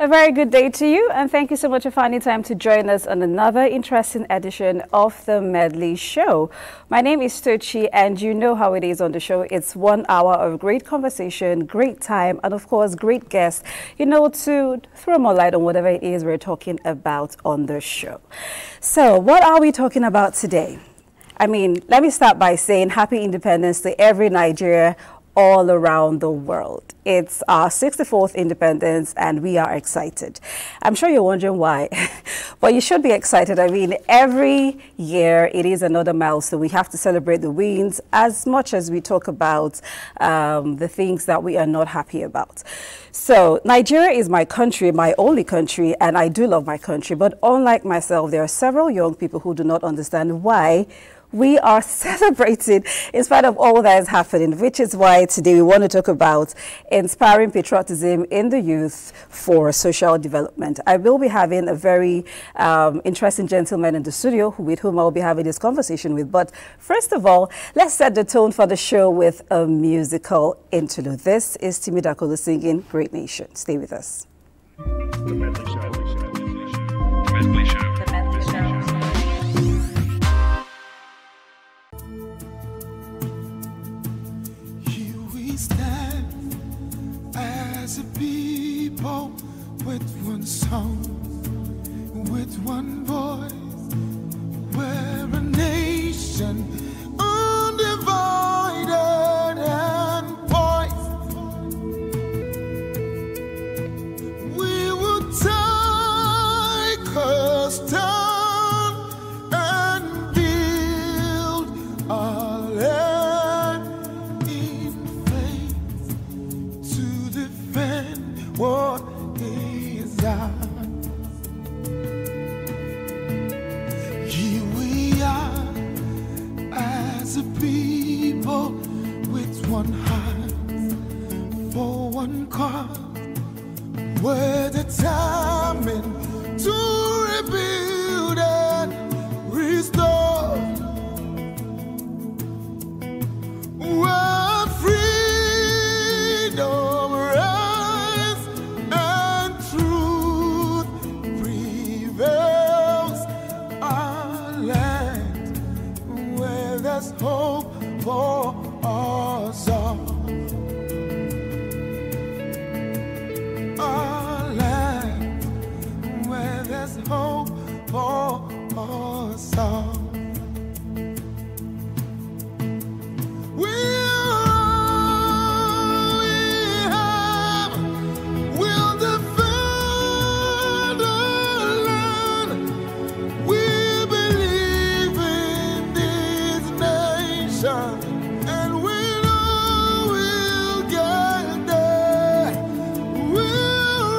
A very good day to you, and thank you so much for finding time to join us on another interesting edition of the Medley Show. My name is Tochi, and you know how it is on the show. It's 1 hour of great conversation, great time, and of course, great guests, you know, to throw more light on whatever it is we're talking about on the show. So, what are we talking about today? I mean, let me start by saying happy independence to every Nigerian all around the world. It's our 64th independence and we are excited. I'm sure you're wondering why, but you should be excited. I mean, every year it is another milestone. We have to celebrate the wins as much as we talk about the things that we are not happy about. So Nigeria is my country, my only country, and I do love my country. But unlike myself, there are several young people who do not understand why we are celebrating in spite of all that is happening, which is why today we want to talk about inspiring patriotism in the youth for social development. I will be having a very interesting gentleman in the studio with whom I'll be having this conversation with. But first of all, let's set the tone for the show with a musical interlude. This is Timi Dakolo singing Great Nation. Stay with us. The Medley Show. The Medley Show. The Medley Show. As a people with one song, with one voice, we're a nation undivided and poised. We will take a stand and build our land in faith to defend what is ours. Here we are as a people with one heart for one cause. We're determined to rebuild and restore. We're freedom. Hope for us all. Our land where there's hope for us all. We'll defend our land. We believe in this nation, and we know we'll get there. We'll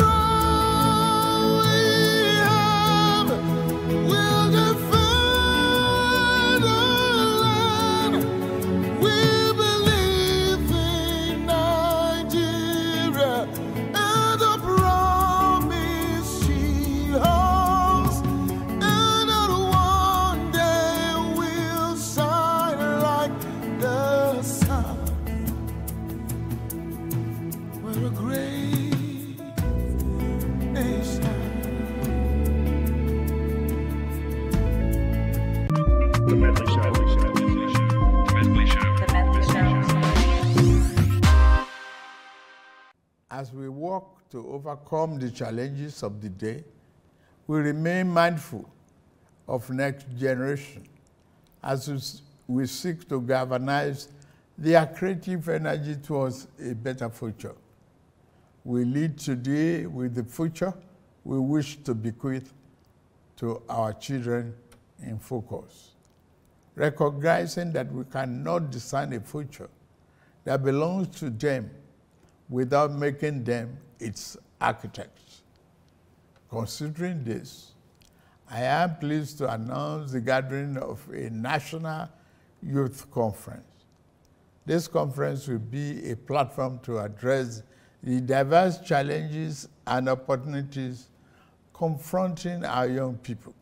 defend our land. We believe in Nigeria and the promise she holds, and that one day we'll shine like the sun. We're a great nation. The Medley Show. The Medley Show. The Medley Show. As we work to overcome the challenges of the day, we remain mindful of next generation as we seek to galvanize their creative energy towards a better future. We lead today with the future we wish to bequeath to our children in focus, recognizing that we cannot design a future that belongs to them without making them its architects. Considering this, I am pleased to announce the gathering of a national youth conference. This conference will be a platform to address the diverse challenges and opportunities confronting our young people,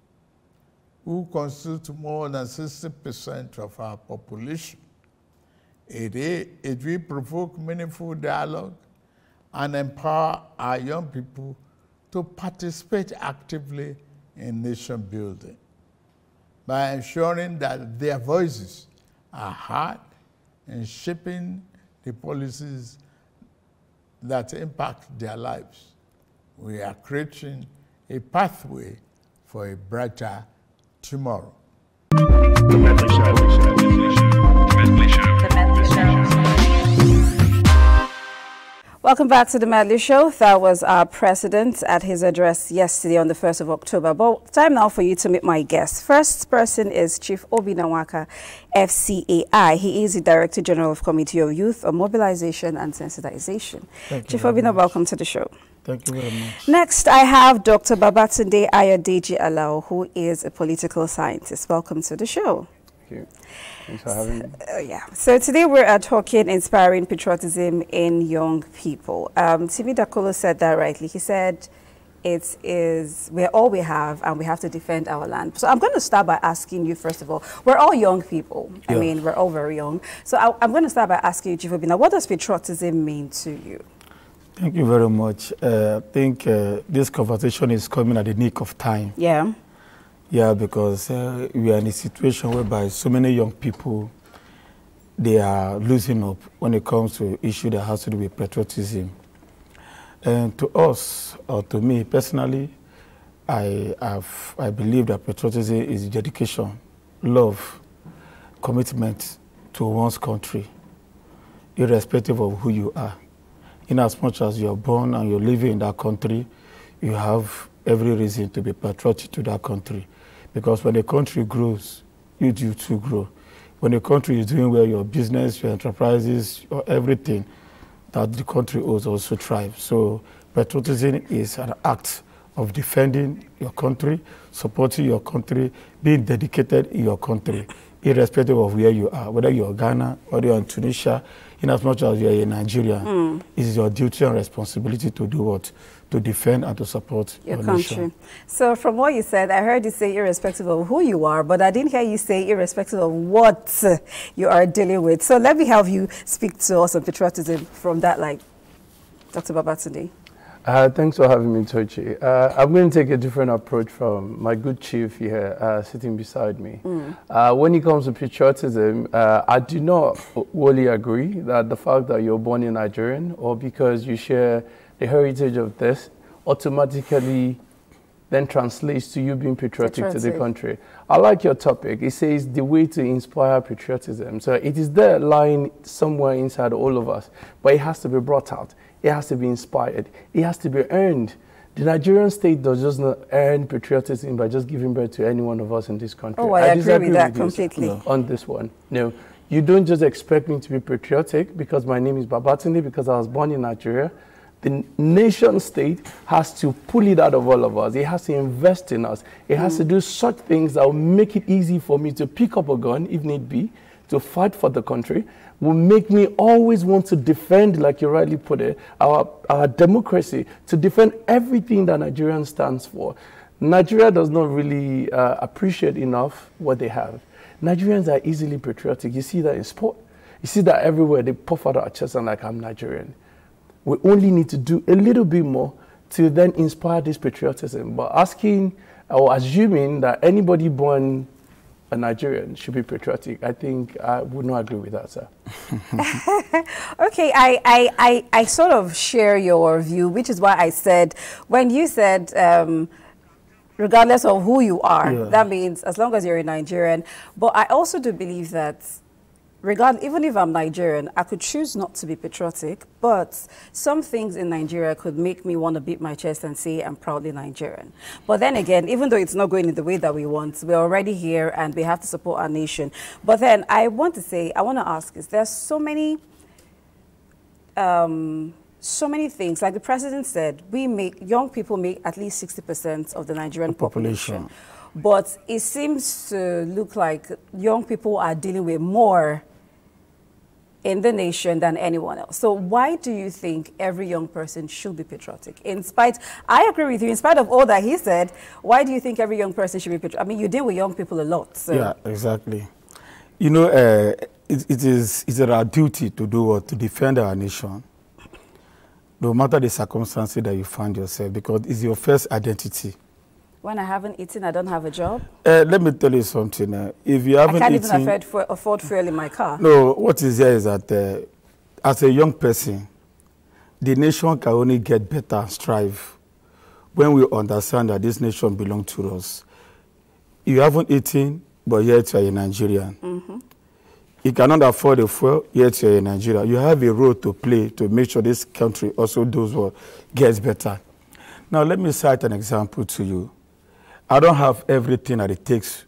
who constitute more than 60% of our population. It will provoke meaningful dialogue and empower our young people to participate actively in nation building by ensuring that their voices are heard in shaping the policies that impact their lives. We are creating a pathway for a brighter tomorrow. The Medley Show. The Medley Show. Welcome back to the Medley Show. That was our president at his address yesterday on the 1st of October. But time now for you to meet my guest. First person is Chief Obi Nawaka, FCAI. He is the Director General of Committee of Youth on Mobilization and Sensitization. Chief Obi, welcome to the show. Thank you very much. Next, I have Dr. Babatunde Ayodeji Alao, who is a political scientist. Welcome to the show. Thank you. Thanks for having me. So today we're talking inspiring patriotism in young people. Timi Dakolo said that rightly. He said we're all we have and we have to defend our land. So I'm going to start by asking you, first of all, we're all young people. I mean, we're all very young. So I'm going to start by asking you, Chief Obina, what does patriotism mean to you? Thank you very much. I think this conversation is coming at the nick of time. Yeah. Yeah, because we are in a situation whereby so many young people, they are losing up when it comes to issue that has to do with patriotism. And to us, or to me personally, I believe that patriotism is dedication, love, commitment to one's country, irrespective of who you are. In as much as you're born and you're living in that country, you have every reason to be patriotic to that country. Because when the country grows, you do too grow. When the country is doing well, your business, your enterprises, your everything that the country owes also thrives. So patriotism is an act of defending your country, supporting your country, being dedicated in your country, irrespective of where you are, whether you're Ghana or you're in Tunisia, in as much as you're a Nigerian, it is your duty and responsibility to do what? To defend and to support your country. nation. So from what you said, I heard you say irrespective of who you are, but I didn't hear you say irrespective of what you are dealing with. So let me have you speak to us on patriotism from that, like, Dr. Babatunde. Thanks for having me, Tochi. I'm going to take a different approach from my good chief here sitting beside me. When it comes to patriotism, I do not wholly agree that the fact that you're born in Nigerian or because you share the heritage of this automatically then translates to you being patriotic to the country. I like your topic. It says the way to inspire patriotism. So it is there lying somewhere inside all of us, but it has to be brought out. It has to be inspired. It has to be earned. The Nigerian state does just not earn patriotism by just giving birth to any one of us in this country. Oh, I agree with that completely. On this one. No, you don't just expect me to be patriotic because my name is Babatunde, because I was born in Nigeria. The nation state has to pull it out of all of us. It has to invest in us. It has to do such things that will make it easy for me to pick up a gun, if need be, to fight for the country, will make me always want to defend, like you rightly put it, our democracy, to defend everything that Nigeria stands for. Nigeria does not really appreciate enough what they have. Nigerians are easily patriotic. You see that in sport. You see that everywhere. They puff out our chest and like, I'm Nigerian. We only need to do a little bit more to then inspire this patriotism. But asking or assuming that anybody born a Nigerian should be patriotic, I think I would not agree with that, sir. Okay, I sort of share your view, which is why I said, when you said, regardless of who you are, that means as long as you're a Nigerian. But I also do believe that even if I'm Nigerian, I could choose not to be patriotic, but some things in Nigeria could make me want to beat my chest and say I'm proudly Nigerian. But then again, even though it's not going in the way that we want, we're already here and we have to support our nation. But then I want to ask, there's so many things, like the president said, young people make at least 60% of the Nigerian population. But it seems to look like young people are dealing with more in the nation than anyone else. So why do you think every young person should be patriotic? I agree with you, in spite of all that he said, why do you think every young person should be patriotic? I mean, you deal with young people a lot. So. Yeah, exactly. You know, it is our duty to do what? To defend our nation. no matter the circumstances that you find yourself, because it's your first identity. When I haven't eaten, I don't have a job? Let me tell you something. If you haven't I can't eaten, even afford fuel in my car. no, what is there is that as a young person, the nation can only get better and strive when we understand that this nation belongs to us. You haven't eaten, but yet you are a Nigerian. Mm-hmm. You cannot afford the fuel, yet you are in Nigeria. You have a role to play to make sure this country also does what gets better. Now, let me cite an example to you. I don't have everything that it takes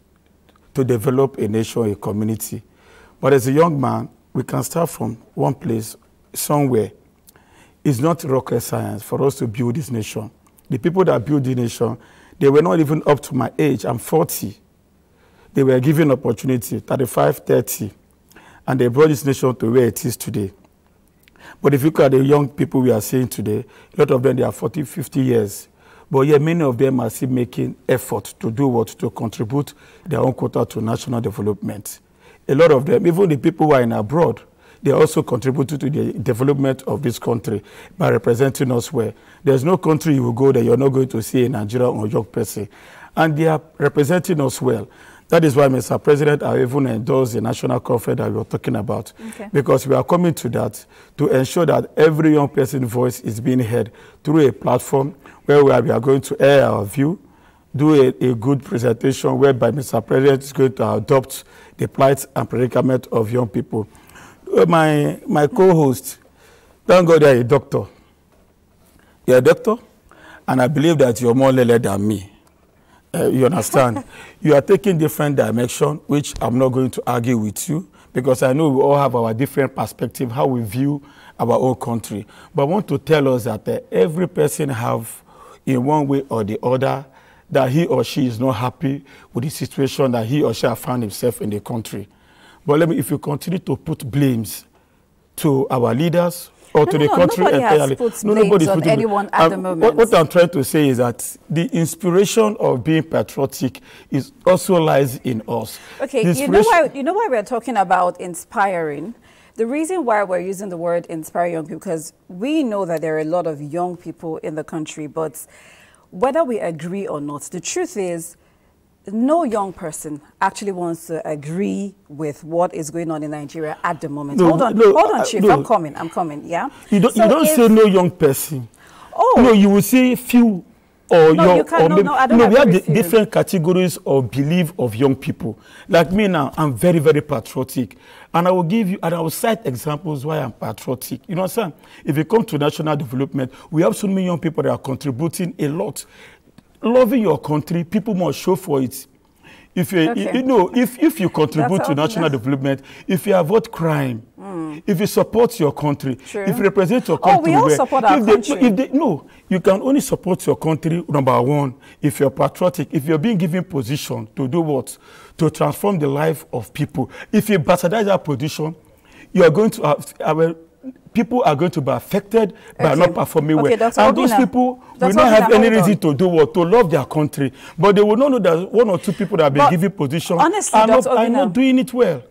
to develop a nation, a community. But as a young man, we can start from one place, somewhere. It's not rocket science for us to build this nation. The people that built the nation, they were not even up to my age. I'm 40. They were given opportunity, 35, 30. And they brought this nation to where it is today. But if you look at the young people we are seeing today, a lot of them, they are 40, 50 years. But yet many of them are still making effort to do what? To contribute their own quota to national development. A lot of them, even the people who are in abroad, they also contributed to the development of this country by representing us well. There's no country you will go that you're not going to see a Nigerian or young person. And they are representing us well. That is why, Mr. President, I even endorsed the national conference that we were talking about. Okay. Because we are coming to that to ensure that every young person's voice is being heard through a platform where we are going to air our view, do a good presentation whereby Mr. President is going to adopt the plight and predicament of young people. My co-host, thank God you're a doctor. You're a doctor, and I believe that you're more learned than me. You understand? You are taking different dimensions, which I'm not going to argue with you, because I know we all have our different perspective, how we view our own country. But I want to tell us that every person have, in one way or the other, that he or she is not happy with the situation that he or she has found himself in the country. But if you continue to put blames to our leaders, or to the country entirely. Nobody's on anyone at the moment. What I'm trying to say is that the inspiration of being patriotic is also lies in us. Okay, you know why we're talking about inspiring? The reason why we're using the word inspire young people, because we know that there are a lot of young people in the country, but whether we agree or not, the truth is no young person actually wants to agree with what is going on in Nigeria at the moment. Hold on, Chief. I'm coming, yeah? You don't say no young person. Oh. No, you will say few or no, young. You can't, or no, I don't we have agree with different categories of belief of young people. Like me now, I'm very, very patriotic. And I will give you, and I will cite examples why I'm patriotic. You know what I'm saying? If you come to national development, we have so many young people that are contributing a lot. Loving your country, people must show for it. If you, if you contribute to national development, if you avoid crime, if you support your country, if you represent your country, we all support our country. You can only support your country, number one, if you're patriotic, if you're being given position to do what? To transform the life of people. If you bastardize that position, you are going to have, people are going to be affected by not performing well. And those people will not have any reason to do what? To love their country. But they will not know that one or two people that have been given position are not doing it well.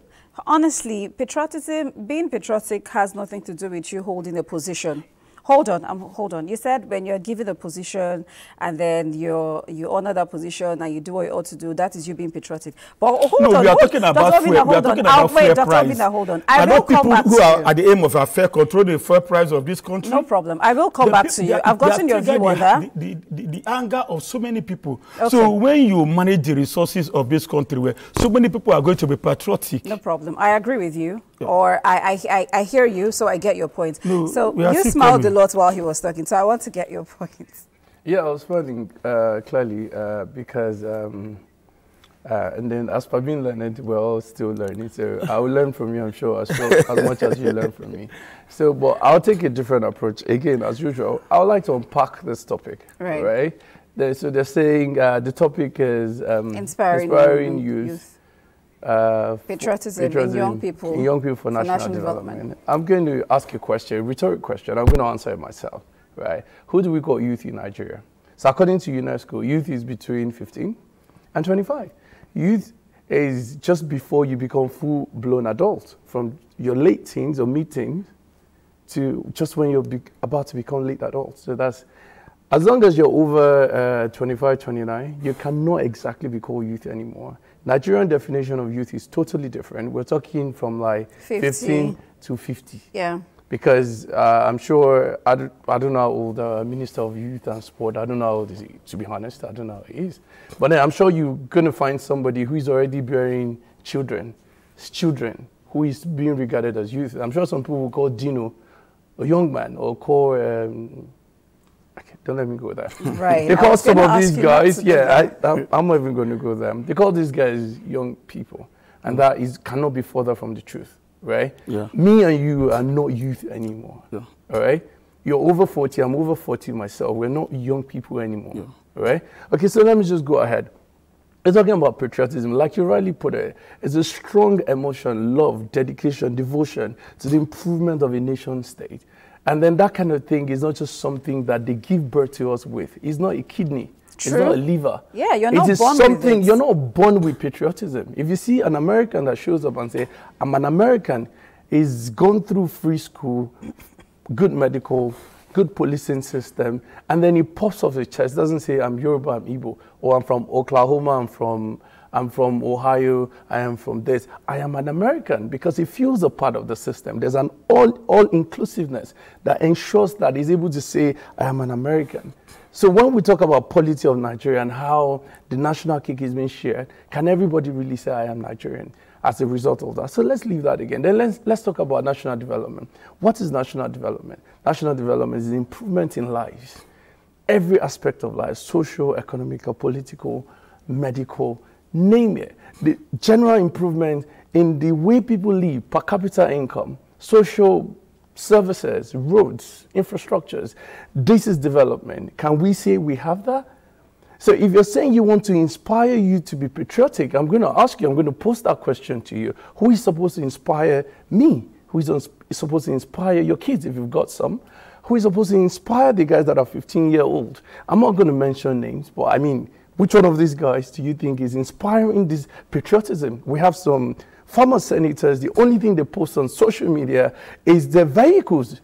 Honestly, patriotism, being patriotic has nothing to do with you holding a position. Hold on. You said when you're given a position and then you honor that position and you do what you ought to do, that is you being patriotic. But hold on. We are talking about fair. We are talking about fair price. Hold on. I will come back to you. Who are at the aim of a fair control the fair price of this country. No problem. I will come back to you. I've gotten your view on that. The anger of so many people. Okay. So when you manage the resources of this country, where so many people are going to be patriotic. No problem. I agree with you. Yeah. Or I hear you, so I get your point. No, so you smiled a lot while he was talking, so I want to get your point. Yeah, I was smiling clearly because, and then as per being learned, we're all still learning. So I will learn from you, I'm sure, as much as you learn from me. So, but I'll take a different approach. Again, as usual, I would like to unpack this topic. Right? So they're saying the topic is inspiring youth. Patriotism in young people for national development. I'm going to ask a question, a rhetoric question. I'm going to answer it myself, right? Who do we call youth in Nigeria? So according to UNESCO, youth is between 15 and 25. Youth is just before you become full-blown adult, from your late teens or mid-teens to just when you're about to become late adult. So that's, as long as you're over 25, 29, you cannot exactly be called youth anymore. Nigerian definition of youth is totally different. We're talking from like 15 to 50. Yeah. Because I'm sure, I don't know how old the Minister of Youth and Sport, I don't know how old is he, to be honest, I don't know how he is. But then I'm sure you're going to find somebody who is already bearing children, who is being regarded as youth. I'm sure some people will call Dino a young man, or call, okay, don't let me go there. Right. They call some of these guys, I'm not even going to go there. They call these guys young people, and that cannot be further from the truth. Right? Yeah. Me and you are not youth anymore. Yeah. All right? You're over 40, I'm over 40 myself. We're not young people anymore. Yeah. All right? Okay, so let me just go ahead. We're talking about patriotism. Like you rightly put it, it's a strong emotion, love, dedication, devotion to the improvement of a nation state. And then that kind of thing is not just something that they give birth to us with. It's not a kidney. True. It's not a liver. Yeah, you're not it is born something, with it. You're not born with patriotism. If you see an American that shows up and say, I'm an American, he's gone through free school, good medical, good policing system, and then he pops off his chest, doesn't say, I'm Yoruba, I'm Igbo, or I'm from Oklahoma, I'm from Ohio, I am from this. I am an American, because he feels a part of the system. There's an all-inclusiveness that ensures that he's able to say, I am an American. So when we talk about polity of Nigeria and how the national cake is being shared, can everybody really say, I am Nigerian as a result of that? So let's leave that again. Then let's talk about national development. What is national development? National development is the improvement in lives. Every aspect of life, social, economical, political, medical, name it. The general improvement in the way people live, per capita income, social services, roads, infrastructures. This is development. Can we say we have that? So if you're saying you want to inspire you to be patriotic, I'm going to ask you, I'm going to pose that question to you. Who is supposed to inspire me? Who is supposed to inspire your kids if you've got some? Who is supposed to inspire the guys that are 15-year-old? I'm not going to mention names, but I mean, which one of these guys do you think is inspiring this patriotism? We have some former senators, the only thing they post on social media is their vehicles.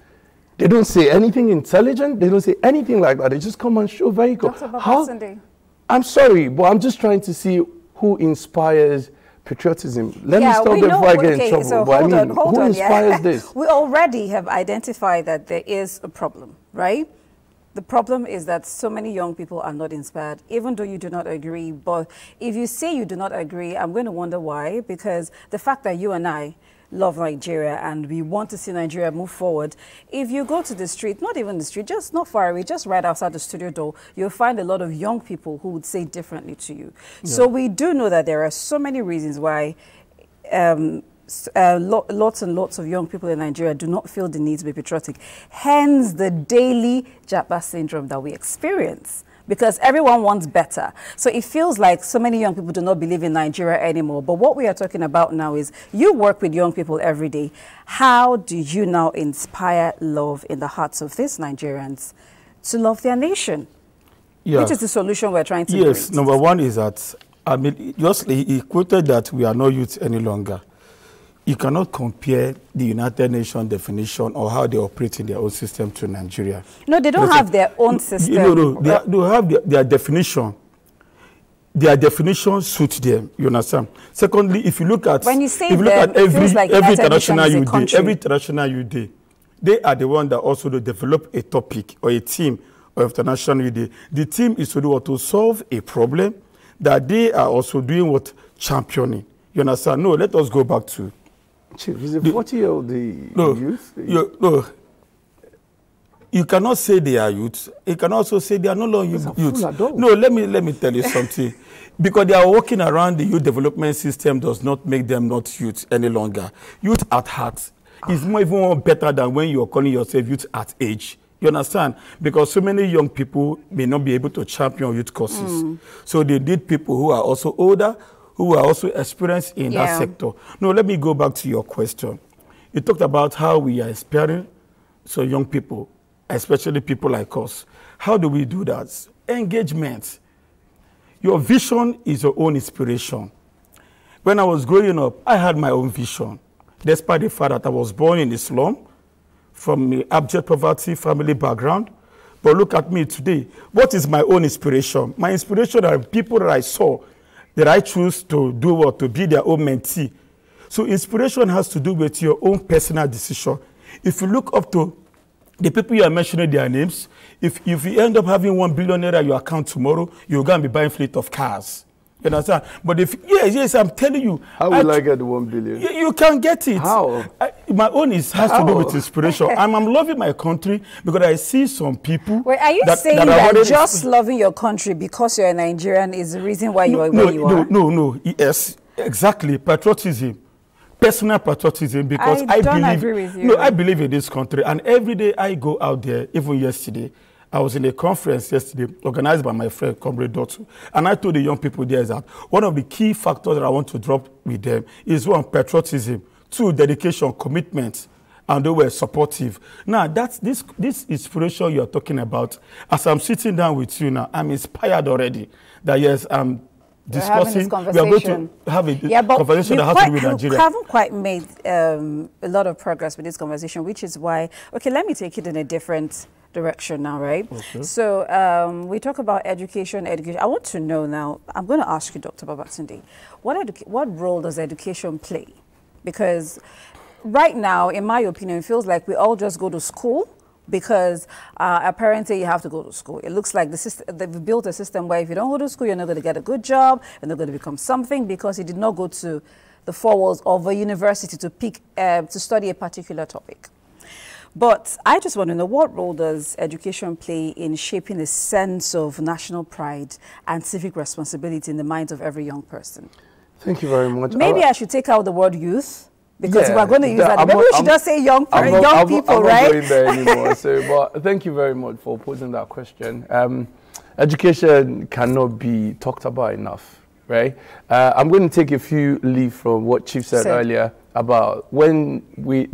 They don't say anything intelligent. They don't say anything like that. They just come and show vehicle. I'm sorry, but I'm just trying to see who inspires patriotism. Let me stop there before I get in trouble. So but hold on, who inspires this? We already have identified that there is a problem, right? The problem is that so many young people are not inspired, even though you do not agree. But if you say you do not agree, I'm going to wonder why, because the fact that you and I love Nigeria and we want to see Nigeria move forward, if you go to the street, not even the street, just not far away, just right outside the studio door, you'll find a lot of young people who would say differently to you. Yeah. So we do know that there are so many reasons why lots and lots of young people in Nigeria do not feel the need to be patriotic. Hence the daily Japa syndrome that we experience, because everyone wants better. So it feels like so many young people do not believe in Nigeria anymore. But what we are talking about now is you work with young people every day. How do you now inspire love in the hearts of these Nigerians to love their nation? Yeah. Which is the solution we're trying to bring. Yes, number one is that, I mean, just he quoted that we are not youth any longer. You cannot compare the United Nations definition or how they operate in their own system to Nigeria. No, they don't have their own system. No, they have their definition. Their definition suits them, you understand? Secondly, if you look at, when you say if you look at every international youth day, every international youth day, they are the one that also develop a topic or a team of international youth day. The team is to do what? To solve a problem that they are also doing what? Championing. You understand? No, let us go back to... Chief, is it 40-year-old youth? No. You cannot say they are youth. You can also say they are no longer youth. No, let me tell you something. Because they are working around the youth development system does not make them not youth any longer. Youth at heart is even more better than when you are calling yourself youth at age. You understand? Because so many young people may not be able to champion youth causes. So they need people who are also older, who are also experienced in that sector. No, let me go back to your question. You talked about how we are inspiring young people, especially people like us. How do we do that? Engagement. Your vision is your own inspiration. When I was growing up, I had my own vision. Despite the fact that I was born in the slum, from abject poverty family background. But look at me today. What is my own inspiration? My inspiration are people that I saw that I choose to do what? To be their own mentee. So inspiration has to do with your own personal decision. If you look up to the people you are mentioning their names, if you end up having 1 billion naira in your account tomorrow, you're going to be buying fleet of cars. You understand? But if, yes, I'm telling you. How will I get the 1 billion? You can get it. How? My own has to do with inspiration. I'm loving my country because I see some people. Wait, are you saying that just loving your country because you're a Nigerian is the reason why you are where you are? No. Yes, exactly. Patriotism. Personal patriotism, because I believe, agree with you. No, I believe in this country, and every day I go out there. Even yesterday, I was in a conference yesterday organized by my friend Comrade Dotsu, and I told the young people there that one of the key factors that I want to drop with them is one, patriotism, two, dedication, commitment, and they were supportive. Now that's this inspiration you are talking about. As I'm sitting down with you now, I'm inspired already. That yes, I'm discussing, we are going to have a conversation that has to do with Nigeria. We haven't quite made a lot of progress with this conversation, which is why, okay, let me take it in a different direction now, right? Okay. So we talk about education. I want to know now, I'm going to ask you, Dr. Babatunde, what role does education play? Because right now, in my opinion, it feels like we all just go to school because our parents say you have to go to school. It looks like they've built a system where if you don't go to school, you're not going to get a good job, you're not going to become something because you did not go to the four walls of a university to study a particular topic. But I just want to know, what role does education play in shaping a sense of national pride and civic responsibility in the minds of every young person? Thank you very much. Maybe I should take out the word youth, because we're going to use that. Maybe we should just say young people, right? I'm not going there anymore. But thank you very much for posing that question. Education cannot be talked about enough, right? I'm going to take a few leaf from what Chief said earlier about when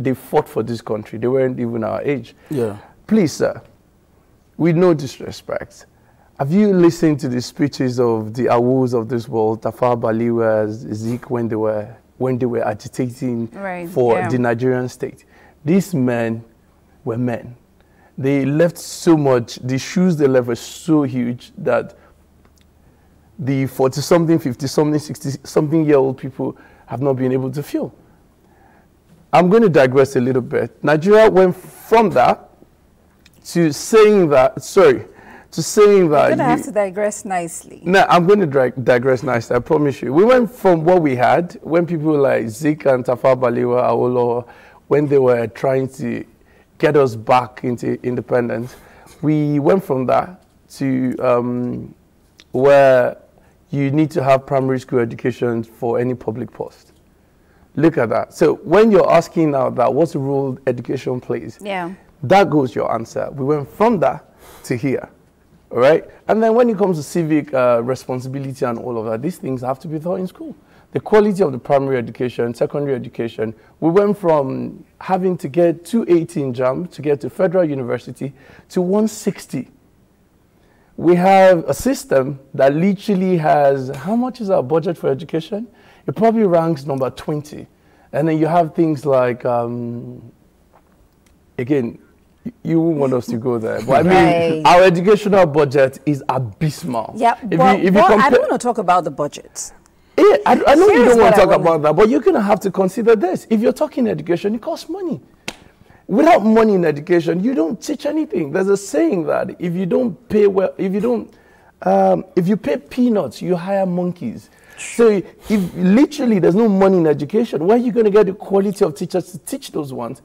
they fought for this country. They weren't even our age. Yeah. Please, sir, with no disrespect, have you listened to the speeches of the Awus of this world, Tafawa Balewa, Zeke, when they were agitating for the Nigerian state? These men were men. They left so much, the shoes they left were so huge that the 40-something, 50-something, 60-something-year-old people have not been able to fill. I'm going to digress a little bit. Nigeria went from that to saying that, You're going to have to digress nicely. No, I'm going to digress nicely, I promise you. We went from what we had, when people like Zeke and Tafawa Balewa, Awolowo, when they were trying to get us back into independence, we went from that to where you need to have primary school education for any public post. Look at that. So when you're asking now that what's the role education plays, that goes your answer. We went from that to here. All right? And then when it comes to civic responsibility and all of that, these things have to be taught in school. The quality of the primary education, secondary education, we went from having to get 280 in JAMB to get to Federal University to 160. We have a system that literally has, how much is our budget for education? It probably ranks number 20. And then you have things like, again, you wouldn't want us to go there. But I mean, our educational budget is abysmal. Yeah, I don't want to talk about the budget. Yeah, I know you don't want to talk about that, but you're going to have to consider this. If you're talking education, it costs money. Without money in education, you don't teach anything. There's a saying that if you don't pay well, if you pay peanuts, you hire monkeys. So if literally there's no money in education, where are you going to get the quality of teachers to teach those ones?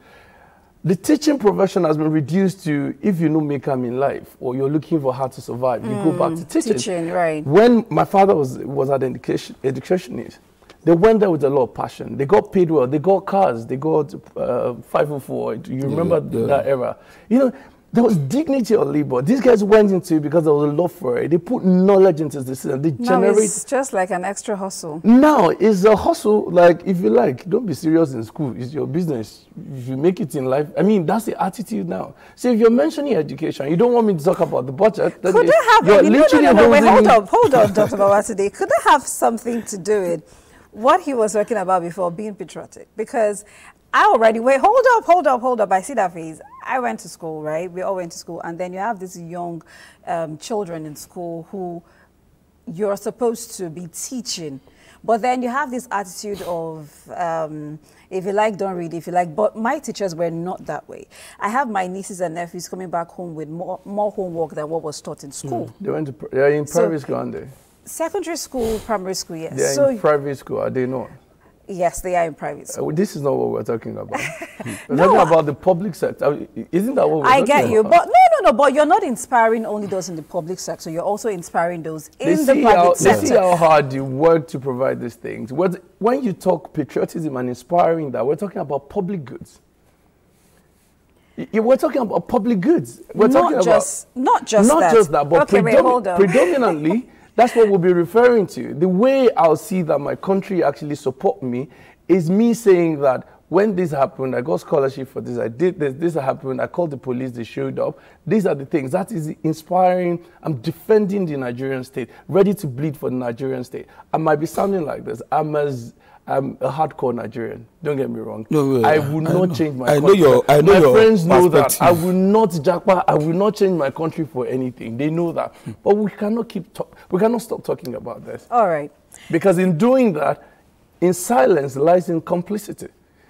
The teaching profession has been reduced to, if you know make them in life or you're looking for how to survive, you go back to teaching. Right. When my father was at educationist, they went there with a lot of passion. They got paid well. They got cars. They got 504. You remember that era? You know, there was dignity of labor. These guys went into it because there was a love for it. They put knowledge into the system. They generate. It's just like an extra hustle. Now it's a hustle. Like, if you like, don't be serious in school. It's your business. If you make it in life, I mean, that's the attitude now. So if you're mentioning education, you don't want me to talk about the budget. Could it have? Hold on, Dr. Babatunde. Could it have something to do with what he was talking about before, being patriotic, because I already, wait, hold up, I see that face. I went to school, right? We all went to school, and then you have these young children in school who you're supposed to be teaching, but then you have this attitude of, if you like, don't read, if you like, but my teachers were not that way. I have my nieces and nephews coming back home with more homework than what was taught in school. They're in private school, aren't they? Secondary school, primary school, yes. They're in private school, are they not? Yes, they are in private school. This is not what we're talking about. We're talking about the public sector. Isn't that what we're talking about? I get you, but no, but you're not inspiring only those in the public sector. You're also inspiring those in the private sector. They see how hard you work to provide these things. When you talk patriotism and inspiring that, we're talking about public goods. We're talking about public goods. We're talking about not just that, but okay, predominantly, that's what we'll be referring to. The way I'll see that my country actually support me is me saying that when this happened, I got scholarship for this, I did this happened, I called the police, they showed up. These are the things. That is inspiring. I'm defending the Nigerian state, ready to bleed for the Nigerian state. I might be sounding like this. I'm a hardcore Nigerian. Don't get me wrong. No, I will not change my country. My friends know that. I will not jackpot. I will not change my country for anything. They know that. But we cannot we cannot stop talking about this. All right. Because in doing that, in silence lies in complicity.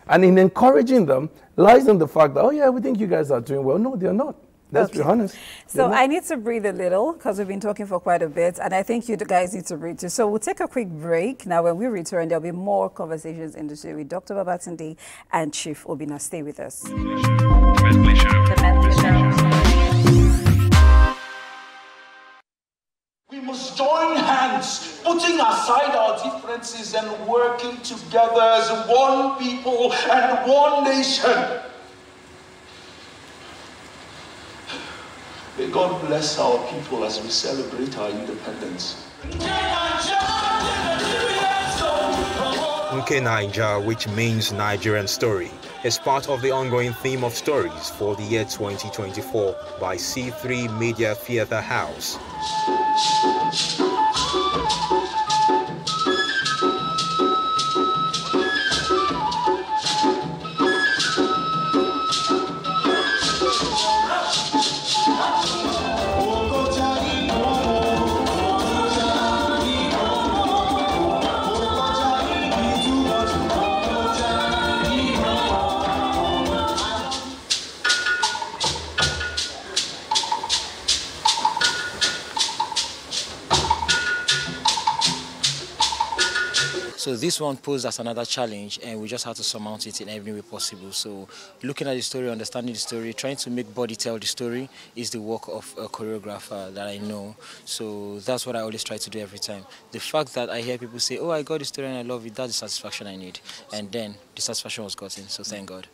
And in encouraging them lies in the fact that, oh yeah, we think you guys are doing well. No, they're not. Let's be honest. So I need to breathe a little because we've been talking for quite a bit, and I think you guys need to breathe too. So we'll take a quick break. Now, when we return, there'll be more conversations in the studio with Dr. Babatunde and Chief Obina. Stay with us. The Medley Show. The Medley Show. We must join hands, putting aside our differences and working together as one people and one nation. May God bless our people as we celebrate our independence. Nke Naija, which means Nigerian story, is part of the ongoing theme of stories for the year 2024 by C3 Media Theatre House. So this one posed as another challenge, and we just had to surmount it in every way possible. So looking at the story, understanding the story, trying to make body tell the story is the work of a choreographer that I know. So that's what I always try to do every time. The fact that I hear people say, oh, I got the story and I love it, that's the satisfaction I need. And then the satisfaction was gotten, so thank God.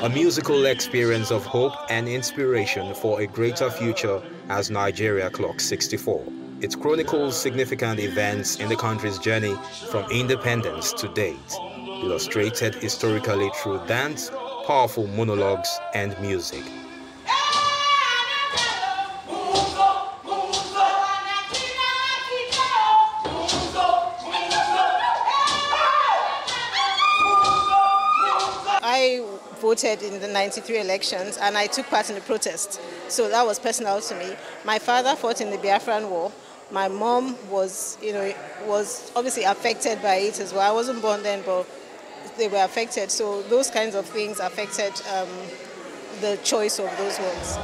A musical experience of hope and inspiration for a greater future as Nigeria clocks 64. It chronicles significant events in the country's journey from independence to date, illustrated historically through dance, powerful monologues, and music. I voted in the 93 elections and I took part in the protest. So that was personal to me. My father fought in the Biafran War. My mom was, was obviously affected by it as well. I wasn't born then, but they were affected. So those kinds of things affected the choice of those ones.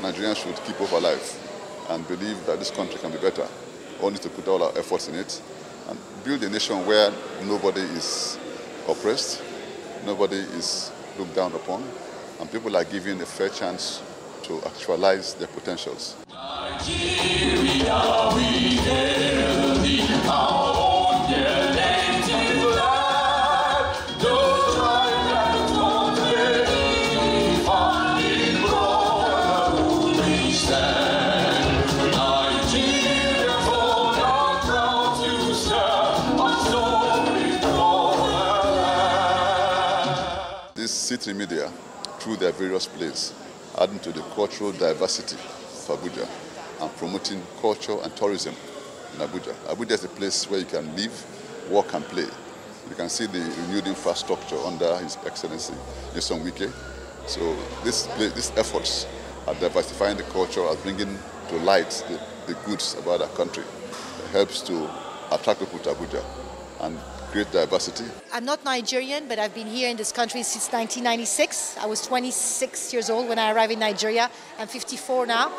Nigerians should keep hope alive and believe that this country can be better. All need to put all our efforts in it and build a nation where nobody is oppressed, nobody is looked down upon, and people are given a fair chance to actualize their potentials. Nigeria, we hail thee, our own dear native land. Though tribe and country differ, in brotherhood we C3 Media, through their various plays, adding to the cultural diversity of Abuja and promoting culture and tourism in Abuja. Abuja is a place where you can live, work and play. You can see the renewed infrastructure under His Excellency Nyesom Wike. So these efforts are diversifying the culture, are bringing to light the goods about our country. It helps to attract people to Abuja and create diversity. I'm not Nigerian, but I've been here in this country since 1996. I was 26 years old when I arrived in Nigeria. I'm 54 now,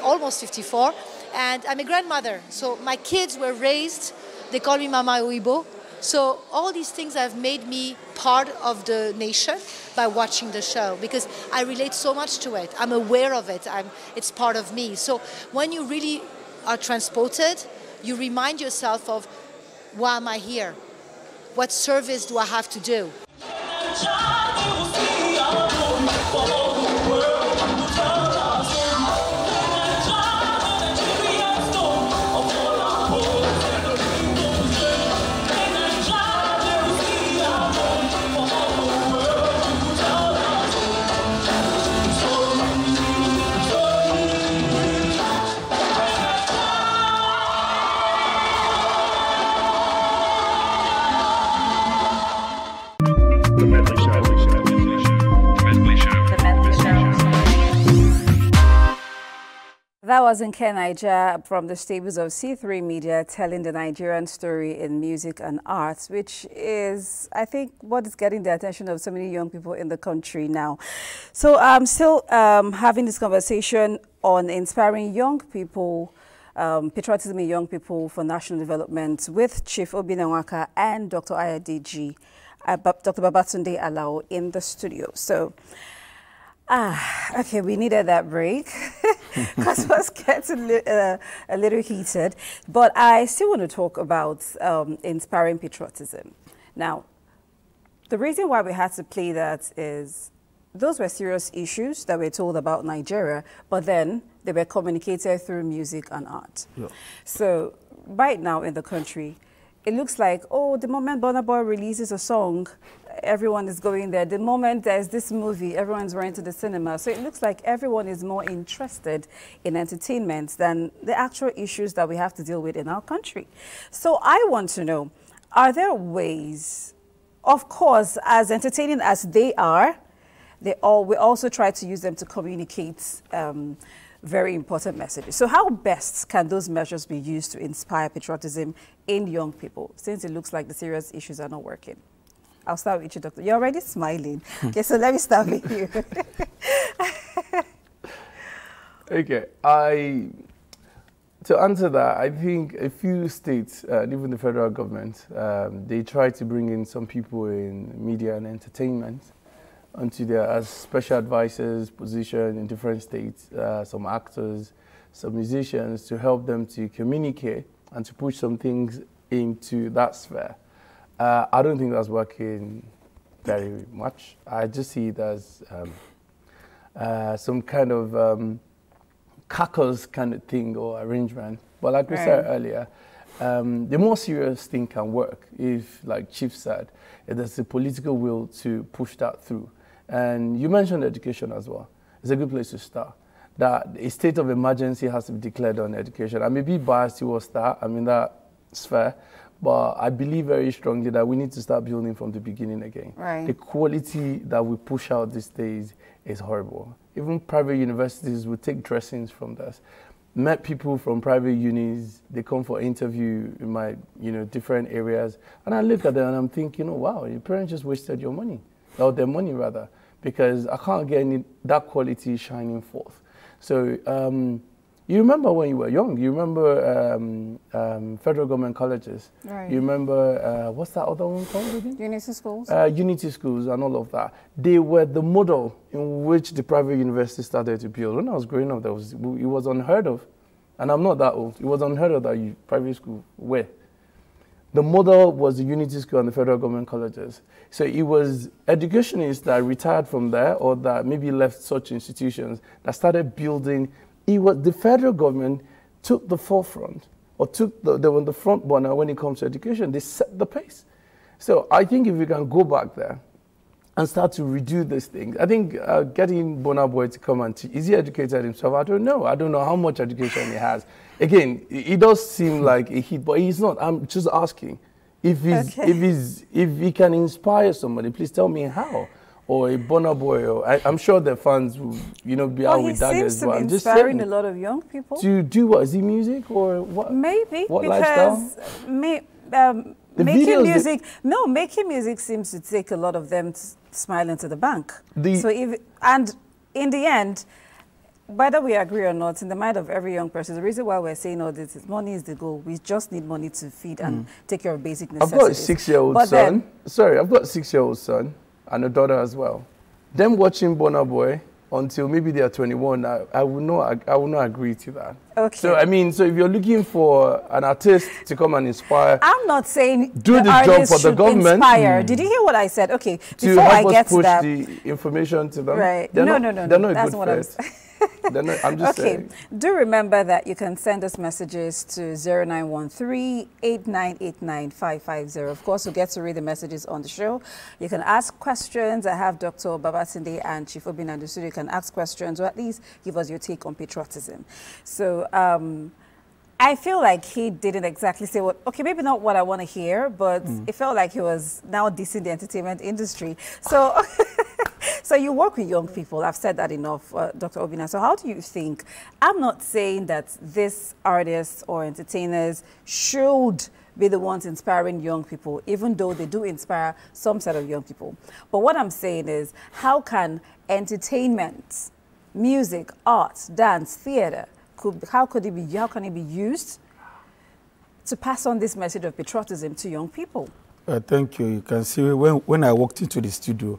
almost 54. And I'm a grandmother. So my kids were raised, they call me Mama Uibo. So all these things have made me part of the nation by watching the show, because I relate so much to it. I'm aware of it. It's part of me. So when you really are transported, you remind yourself of, why am I here? What service do I have to do? That was Nke Naija from the stables of C3 Media, telling the Nigerian story in music and arts, which is, I think, what is getting the attention of so many young people in the country now. So I'm still having this conversation on inspiring young people, patriotism in young people for national development with Chief Obinawaka and Dr. Ayadiji, Dr. Babatunde Alao in the studio. So, okay, we needed that break because it was getting a little heated. But I still want to talk about inspiring patriotism. Now, the reason why we had to play that is those were serious issues that were told about Nigeria, but then they were communicated through music and art. Yeah. So right now in the country, it looks like, oh, the moment Burna Boy releases a song, everyone is going there. The moment there's this movie, everyone's running to the cinema. So it looks like everyone is more interested in entertainment than the actual issues that we have to deal with in our country. So I want to know, are there ways, of course, as entertaining as they are, we also try to use them to communicate very important messages. So how best can those measures be used to inspire patriotism in young people, since it looks like the serious issues are not working? I'll start with you, Doctor. You're already smiling. Okay, so let me start with you. Okay, to answer that, I think a few states, even the federal government, they try to bring in some people in media and entertainment onto their as special advisors position in different states, some actors, some musicians, to help them to communicate and to push some things into that sphere. I don't think that's working very much. I just see it as some kind of caucus kind of thing or arrangement. But like we said earlier, the more serious thing can work if, like Chief said, if there's a political will to push that through. And you mentioned education as well. It's a good place to start. That a state of emergency has to be declared on education. I may be biased towards that, I mean that sphere, but I believe very strongly that we need to start building from the beginning again. Right. The quality that we push out these days is horrible. Even private universities will take dressings from this. Met people from private unis, they come for interview in my different areas, and I look at them and I'm thinking, oh wow, your parents just wasted your money, or their money rather, because I can't get that quality shining forth. So you remember when you were young, you remember federal government colleges. Right. You remember, what's that other one called again? Unity schools. Unity schools and all of that. They were the model in which the private university started to build. When I was growing up, it was unheard of. And I'm not that old. It was unheard of that private school were. The model was the Unity School and the federal government colleges. So it was educationists that retired from there or that maybe left such institutions that started building. It was the federal government took the forefront or they were the front burner when it comes to education. They set the pace. So I think if we can go back there and start to redo these things. I think getting Burna Boy to come and teach, is he educated himself? I don't know. I don't know how much education he has. Again, it does seem like a hit, but he's not. I'm just asking. If he can inspire somebody, please tell me how. Or a Burna Boy, or I'm sure the fans will, be out with daggers. He seems to be inspiring a lot of young people. To do what? Is it music or what? Maybe, what because lifestyle? Making music seems to take a lot of them to smile into the bank. And in the end, whether we agree or not, in the mind of every young person, the reason why we're saying all this is money is the goal. We just need money to feed and take care of basic necessities. I've got a 6-year-old son. I've got a 6-year-old son and a daughter as well. Them watching Burna Boy until maybe they are 21, I will not agree to that. Okay. So if you're looking for an artist to come and inspire, I'm not saying do the job for the government. Inspire. Did you hear what I said? Okay, to before I get to that, push the information to them. Right? They're no. not That's good what I'm saying. I'm just saying. Do remember that you can send us messages to 0913-8989-550. Of course, we'll get to read the messages on the show. You can ask questions. I have Dr. Babatunde and Chief Obin and the studio. You can ask questions or at least give us your take on patriotism. So I feel like he didn't exactly say what, okay, maybe not what I want to hear, but it felt like he was now dissing the entertainment industry. So so you work with young people. I've said that enough, Dr. Obina. So how do you think, I'm not saying that these artists or entertainers should be the ones inspiring young people, even though they do inspire some set of young people. But what I'm saying is, how can entertainment, music, art, dance, theater, how can it be used to pass on this message of patriotism to young people? Thank you. You can see when I walked into the studio,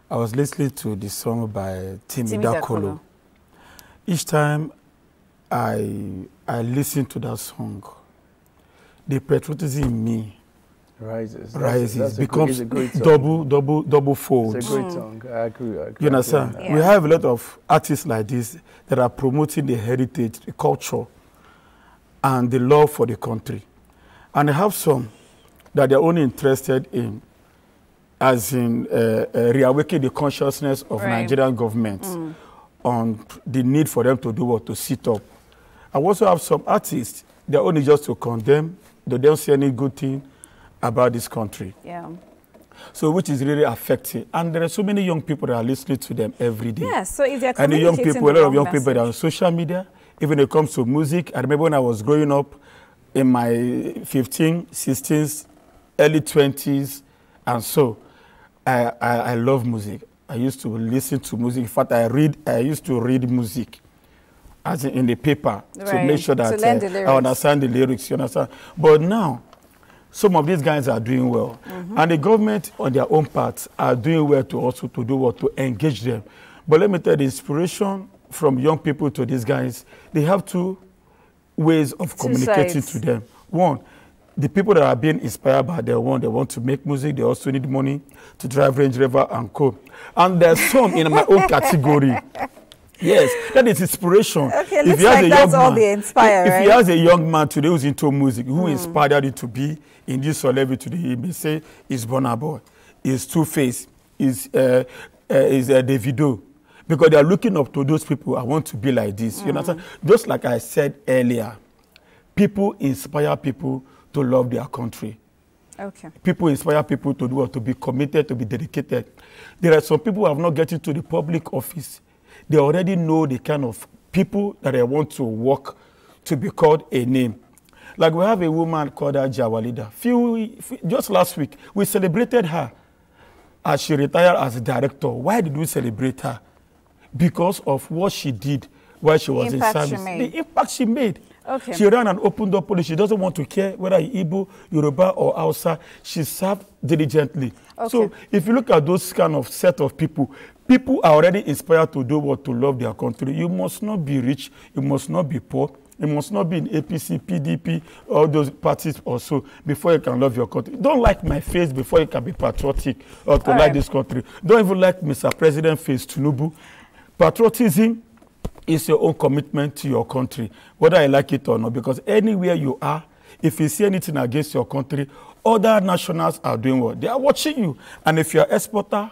I was listening to the song by Timi Dakolo. Each time I listened to that song, the patriotism in me rises, becomes double fold. It's a great song. I agree. You understand? Yeah. We have a lot of artists like this that are promoting the heritage, the culture, and the love for the country. And I have some that they're only interested in, as in reawakening the consciousness of Nigerian government on the need for them to do what? To sit up. I also have some artists, they're only just to condemn, they don't see any good thing about this country. Yeah. So which is really affecting. And there are so many young people that are listening to them every day. Yes, so if they're and the young people, a lot of young people that are on social media, even when it comes to music. I remember when I was growing up in my 15, 16s, early 20s, and so I love music. I used to listen to music. In fact, I used to read music as in the paper to make sure that I understand the lyrics, you understand? But now, some of these guys are doing well. And the government, on their own part, are doing well to also to do what? To engage them. But let me tell you, the inspiration from young people to these guys, they have two ways of communicating to them. One, the people that are being inspired by their one, they want to make music, they also need money to drive Range Rover and co. And there's some in my own category. Yes, that is inspiration. Okay, looks like that's all they inspire, If he has a young man today who's into music, who inspired him to be in this celebrity today, he may say, is Burna Boy, is Two-Face, is Davido. Because they are looking up to those people, I want to be like this. You understand? Just like I said earlier, people inspire people to love their country. Okay. People inspire people to do what? To be committed, to be dedicated. There are some people who have not gotten to the public office. They already know the kind of people that they want to work to be called a name. Like we have a woman called Jawalida. Just last week, we celebrated her as she retired as a director. Why did we celebrate her? Because of what she did while she was in service. The impact she made. Okay. She ran an open door policy. She doesn't want to care whether Igbo, Yoruba, or Hausa. She served diligently. Okay. So if you look at those kind of set of people, people are already inspired to do what? To love their country. You must not be rich. You must not be poor. You must not be in APC, PDP, all those parties also before you can love your country. Don't like my face before you can be patriotic or to like this country. Don't even like Mr. President face Tinubu. Patriotism is your own commitment to your country, whether I like it or not, because anywhere you are, if you see anything against your country, other nationals are doing what? They are watching you. And if you're an exporter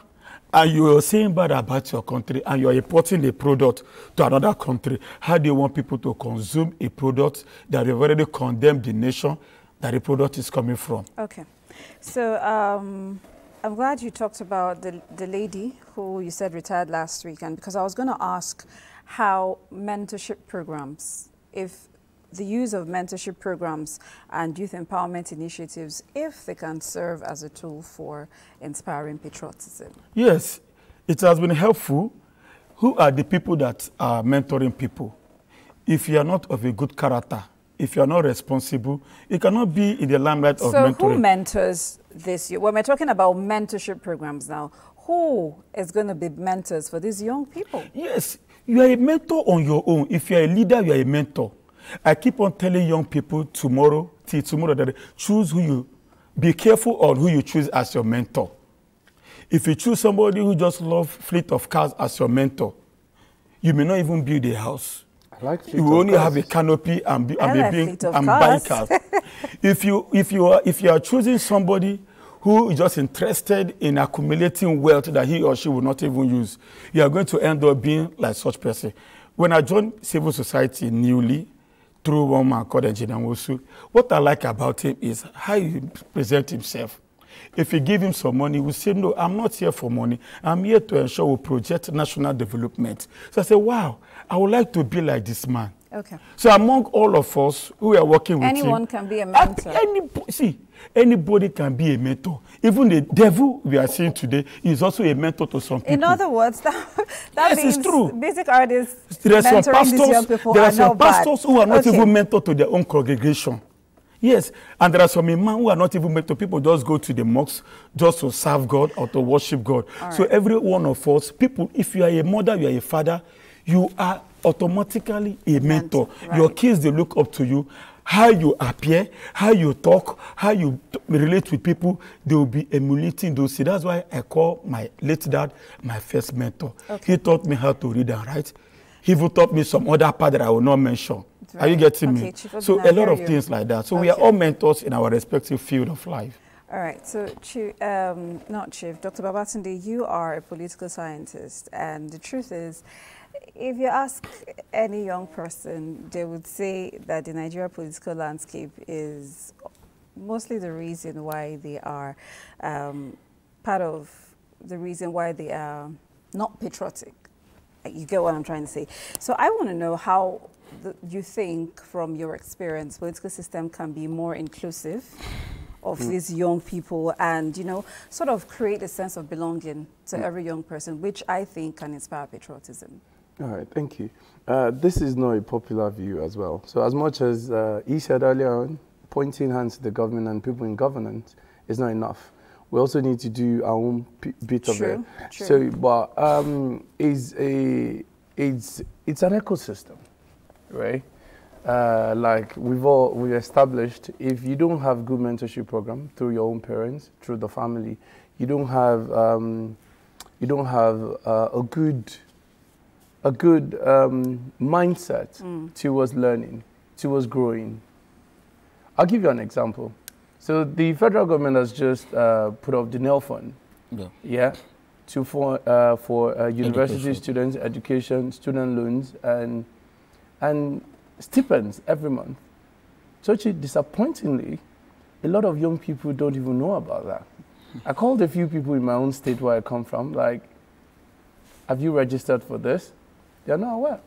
and you're saying bad about your country, and you're importing a product to another country, how do you want people to consume a product that you've already condemned the nation that the product is coming from? Okay. So I'm glad you talked about the lady who you said retired last weekend, because I was going to ask how mentorship programs, if the use of mentorship programs and youth empowerment initiatives, if they can serve as a tool for inspiring patriotism. Yes, it has been helpful. Who are the people that are mentoring people? If you are not of a good character, if you are not responsible, you cannot be in the limelight of mentoring. So who mentors this? When we're talking about mentorship programs now, who is going to be mentors for these young people? Yes, you are a mentor on your own. If you are a leader, you are a mentor. I keep on telling young people tomorrow, till tomorrow, that choose who you, be careful on who you choose as your mentor. If you choose somebody who just loves fleet of cars as your mentor, you may not even build a house. I like you will only have a canopy and buy cars. If you are choosing somebody who is just interested in accumulating wealth that he or she will not even use, you are going to end up being like such person. When I joined civil society newly, through one man called Engineer Wosu, what I like about him is how he presents himself. If you give him some money, he will say, no, I'm not here for money. I'm here to ensure we project national development. So I said, wow, I would like to be like this man. Okay. So among all of us who are working with him, anyone can be a mentor. Anybody can be a mentor. Even the devil we are seeing today is also a mentor to some people. In other words, that yes, means it's true. Basic artists there are some pastors who are not okay. even mentor to their own congregation. Yes, and there are some imams who are not even mentor. People just go to the mosque just to serve God or to worship God. So every one of us, people, if you are a mother, you are a father, you are automatically a mentor. Right. Your kids, they look up to you. How you appear, how you talk, how you relate with people, they will be emulating those things. That's why I call my late dad my first mentor. Okay. He taught me how to read and write. He even taught me some other part that I will not mention. Right. Are you getting me? So a lot of things like that. So we are all mentors in our respective field of life. All right. So, Dr. Babatunde, you are a political scientist, and the truth is, if you ask any young person, they would say that the Nigeria political landscape is mostly the reason why they are part of the reason why they are not patriotic. You get what I'm trying to say. So I want to know how you think, from your experience, political system can be more inclusive of these young people and, sort of create a sense of belonging to every young person, which I think can inspire patriotism. All right, thank you. This is not a popular view as well. So as much as he said earlier on, pointing hands to the government and people in governance is not enough. We also need to do our own bit of it. True. So, but it's an ecosystem, right? Like we've established, if you don't have good mentorship program through your own parents, through the family, you don't have a good mindset towards learning, towards growing. I'll give you an example. So the federal government has just put up the NEL fund, for university students, education, student loans, and stipends every month. So actually, disappointingly, a lot of young people don't even know about that. I called a few people in my own state where I come from, like, have you registered for this? They're not aware.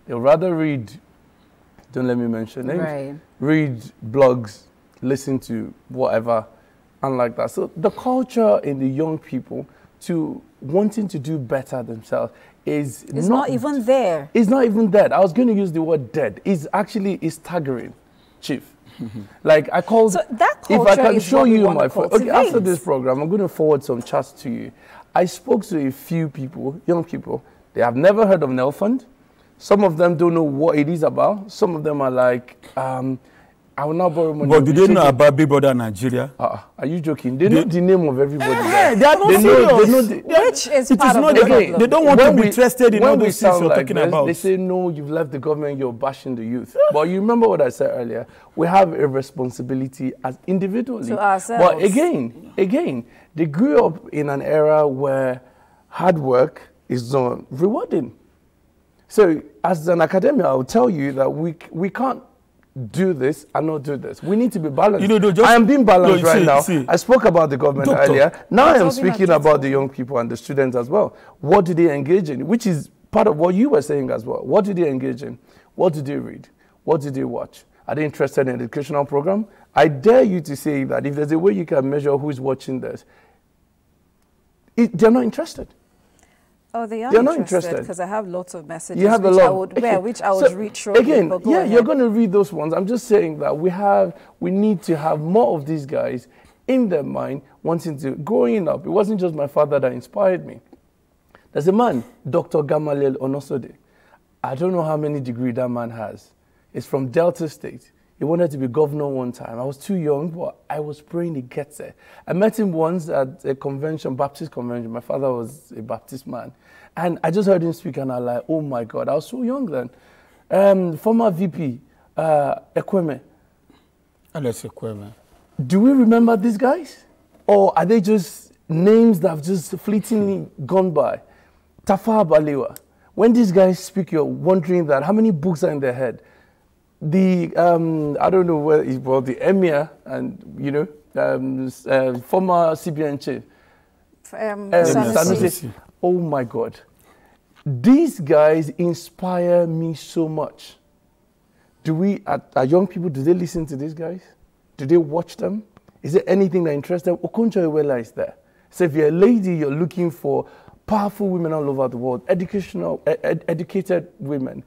They'll rather read, don't let me mention names, read blogs, listen to whatever, and like that. So the culture in the young people to wanting to do better themselves is not even there. It's not even dead. I was going to use the word dead. It's staggering, Chief. Like I called, so that culture, if I can is show you my phone. Okay, after after this program, I'm going to forward some chats to you. I spoke to a few people, young people. They have never heard of NEL Fund. Some of them don't know what it is about. Some of them are like, I will not borrow money. But do they know about Big Brother Nigeria? Are you joking? They know the name of everybody. Yeah, they are not serious. Which is part of the problem. They don't want to be interested in all these things you're talking about. They say, no, you've left the government, you're bashing the youth. But you remember what I said earlier. We have a responsibility as individuals. To ourselves. But again, they grew up in an era where hard work is not rewarding. So as an academic, I will tell you that we can't do this and not do this. We need to be balanced. I am being balanced right now. I spoke about the government earlier. Now I am speaking about the young people and the students as well. What do they engage in? Which is part of what you were saying as well. What do they engage in? What do they read? What do they watch? Are they interested in an educational program? I dare you to say that if there's a way you can measure who's watching this, they're not interested. Oh, they're not interested because I have lots of messages you have which, a lot. Which I would read shortly. Again, ahead. you're going to read those ones. I'm just saying that we need to have more of these guys in their mind wanting to, growing up, it wasn't just my father that inspired me. There's a man, Dr. Gamaliel Onosode. I don't know how many degrees that man has. He's from Delta State. He wanted to be governor one time. I was too young, but I was praying he gets there. I met him once at a convention, Baptist convention. My father was a Baptist man. And I just heard him speak, and I was like, oh my God, I was so young then. Former VP, Ekweme. Alex Ekweme. Do we remember these guys? Or are they just names that have just fleetingly gone by? Tafawa Balewa. When these guys speak, you're wondering that how many books are in their head? The, I don't know where it was, the Emir and, former CBN chief. Sanusi. Oh my God. These guys inspire me so much. Do we, our young people, do they listen to these guys? Do they watch them? Is there anything that interests them? Okonjo Iweala is there. So if you're a lady, you're looking for powerful women all over the world, educated women,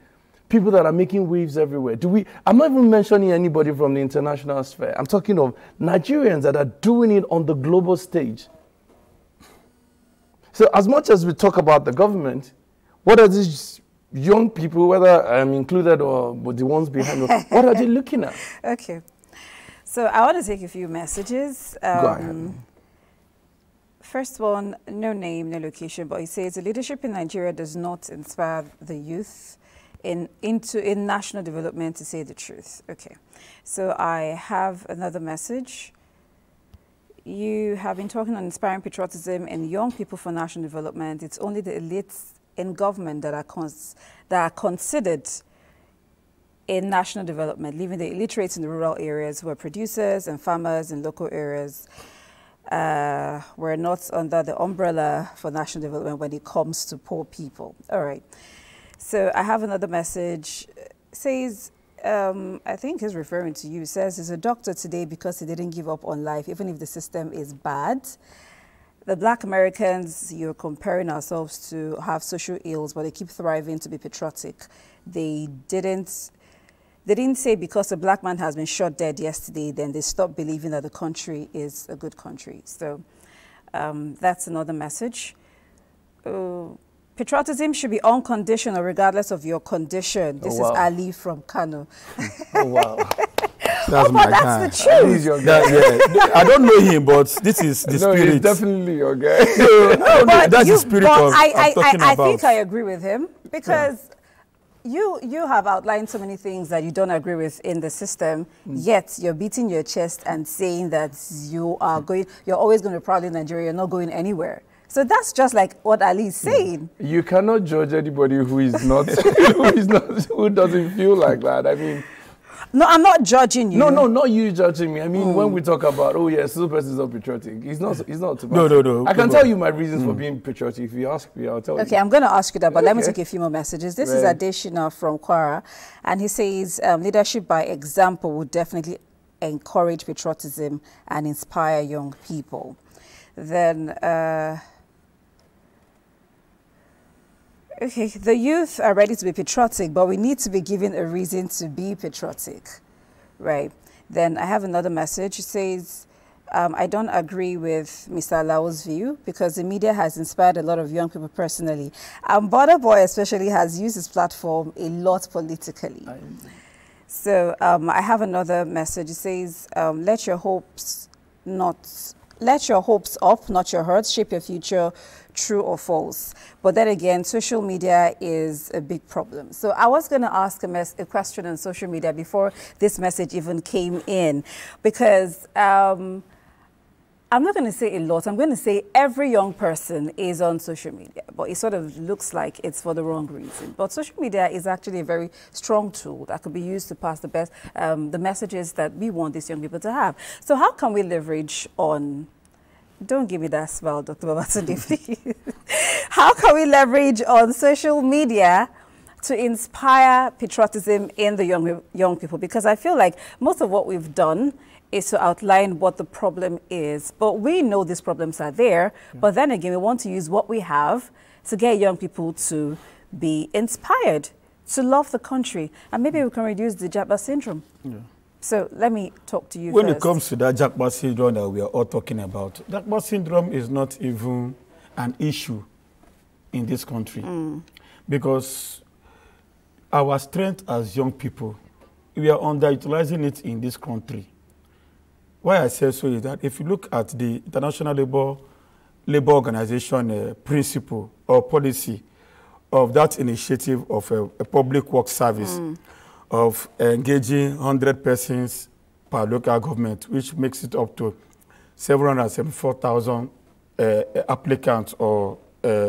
people that are making waves everywhere. I'm not even mentioning anybody from the international sphere. I'm talking of Nigerians that are doing it on the global stage. So as much as we talk about the government, what are these young people, whether I'm included or the ones behind me, what are they looking at? Okay. So I want to take a few messages. Go ahead. First one, no name, no location, but he says the leadership in Nigeria does not inspire the youth in national development, to say the truth. Okay. So I have another message. You have been talking on inspiring patriotism in young people for national development. It's only the elites in government that are considered in national development, leaving the illiterates in the rural areas who are producers and farmers in local areas. We're not under the umbrella for national development when it comes to poor people. All right. So I have another message. It says, I think he's referring to you. It says he's a doctor today because he didn't give up on life, even if the system is bad. The Black Americans you're comparing ourselves to have social ills, but they keep thriving to be patriotic. They didn't say because a black man has been shot dead yesterday, then they stop believing that the country is a good country. So that's another message. Patriotism should be unconditional regardless of your condition. This is Ali from Kano. Oh, wow. That's my guy. That's the truth. He's your guy. I don't know him, but this is the spirit. No, he's definitely your guy. That's the spirit of I'm talking about. I think I agree with him because you have outlined so many things that you don't agree with in the system, yet you're beating your chest and saying that you're always going to be proud in Nigeria, you're not going anywhere. So that's just like what Ali is saying. You cannot judge anybody who is not, who doesn't feel like that. I mean, no, I'm not judging you. No, not you judging me. I mean, when we talk about, oh yes, this person is not patriotic. He's not. No. I can tell you my reasons for being patriotic. If you ask me, I'll tell you. Okay, I'm going to ask you that, but let me take a few more messages. This is Adeshina from Kwara, and he says leadership by example would definitely encourage patriotism and inspire young people. Then. Okay, the youth are ready to be patriotic, but we need to be given a reason to be patriotic, right? Then I have another message. It says, I don't agree with Mr. Alao's view because the media has inspired a lot of young people personally. Border Boy especially has used his platform a lot politically. So I have another message. It says, let your hopes up, not your hurts, shape your future, true or false. But then again, social media is a big problem. So I was going to ask a question on social media before this message even came in, because I'm not going to say a lot. I'm going to say every young person is on social media, but it sort of looks like it's for the wrong reason. But social media is actually a very strong tool that could be used to pass the messages that we want these young people to have. So how can we leverage on... Don't give me that smile, Dr. Babatunde, please. How can we leverage on social media to inspire patriotism in the young people? Because I feel like most of what we've done is to outline what the problem is. But we know these problems are there. Yeah. But then again, we want to use what we have to get young people to be inspired, to love the country. And maybe we can reduce the Japa syndrome. Yeah. So let me talk to you When first. it comes to that Japa syndrome that we are all talking about, Japa syndrome is not even an issue in this country. Because our strength as young people, we are underutilizing it in this country. Why I say so is that if you look at the International Labour Organization principle or policy of that initiative of a public work service of engaging 100 persons per local government, which makes it up to 774,000 applicants or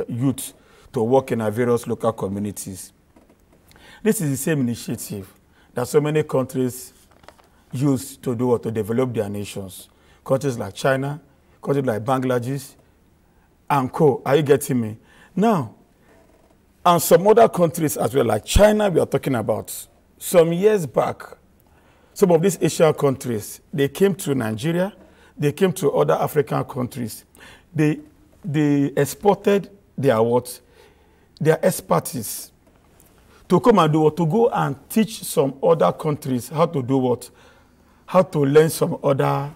youth to work in our various local communities. This is the same initiative that so many countries use to do or to develop their nations. Countries like China, countries like Bangladesh, and co. Are you getting me? Now, and some other countries as well, like China, we are talking about. Some years back, some of these Asian countries, they came to Nigeria, they came to other African countries. They exported their what? Their expertise to come and do what? To go and teach some other countries how to do what? How to learn some other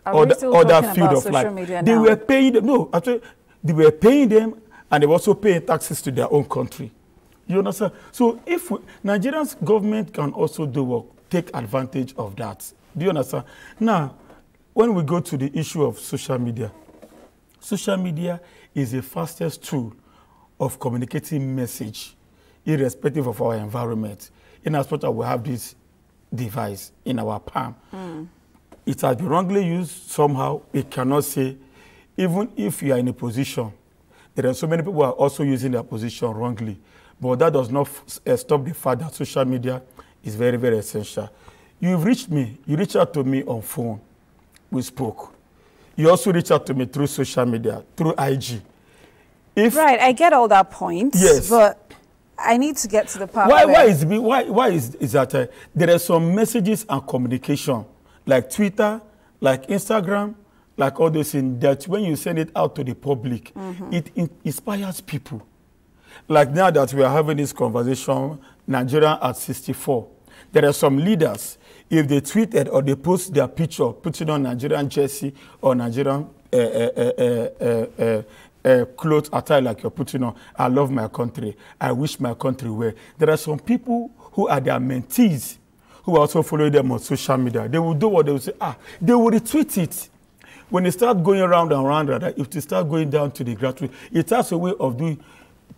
field of life. They were paying them. No, actually, they were paying them, and they were also paying taxes to their own country. You understand? So if Nigeria's government can also do work, take advantage of that. Do you understand? Now, when we go to the issue of social media is the fastest tool of communicating message, irrespective of our environment. In as much as we have this device in our palm. It has been wrongly used somehow. It cannot say, even if you are in a position, there are so many people who are also using their position wrongly. But that does not stop the fact that social media is very, very essential. You've reached me. You reached out to me on phone. We spoke. You also reached out to me through social media, through IG. Right, I get all that point. Yes. But I need to get to the part why is that there are some messages and communication, like Twitter, like Instagram, like all those things, that when you send it out to the public, it inspires people. Like now that we are having this conversation, Nigeria at 64, there are some leaders, if they tweeted or they post their picture, put it on Nigerian jersey or Nigerian clothes attire like you're putting on, I love my country, I wish my country well. There are some people who are their mentees who also follow them on social media. They will do what they will say, they will retweet it. When they start going around and around, if they start going down to the grassroots, it has a way of